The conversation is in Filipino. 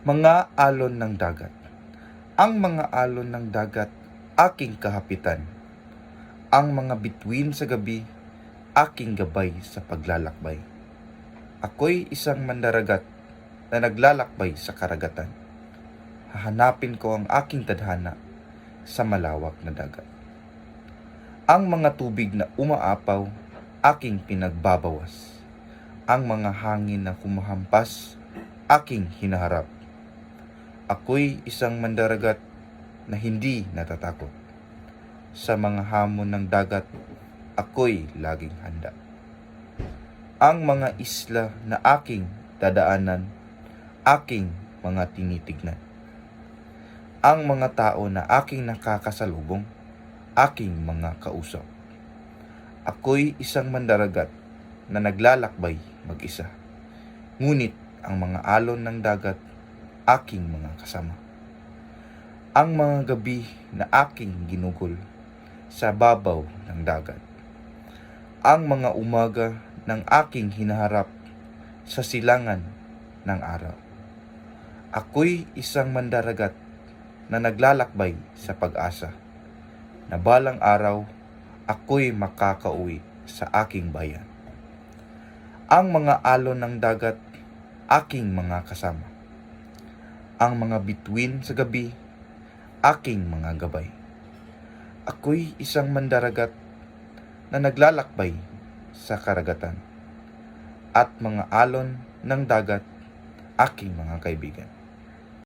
Mga alon ng dagat. Ang mga alon ng dagat, aking kahapitan. Ang mga bituin sa gabi, aking gabay sa paglalakbay. Ako'y isang mandaragat na naglalakbay sa karagatan. Hahanapin ko ang aking tadhana sa malawak na dagat. Ang mga tubig na umaapaw, aking pinagbabawas. Ang mga hangin na kumahampas, aking hinaharap. Ako'y isang mandaragat na hindi natatakot. Sa mga hamon ng dagat, ako'y laging handa. Ang mga isla na aking dadaanan, aking mga tinitignan. Ang mga tao na aking nakakasalubong, aking mga kausap. Ako'y isang mandaragat na naglalakbay mag-isa. Ngunit ang mga alon ng dagat, aking mga kasama. Ang mga gabi na aking ginugol sa babaw ng dagat. Ang mga umaga ng aking hinaharap sa silangan ng araw. Ako'y isang mandaragat na naglalakbay sa pag-asa, na balang araw ako'y makakauwi sa aking bayan. Ang mga alon ng dagat, aking mga kasama. Ang mga bituin sa gabi, aking mga gabay. Ako'y isang mandaragat na naglalakbay sa karagatan, at mga alon ng dagat, aking mga kaibigan.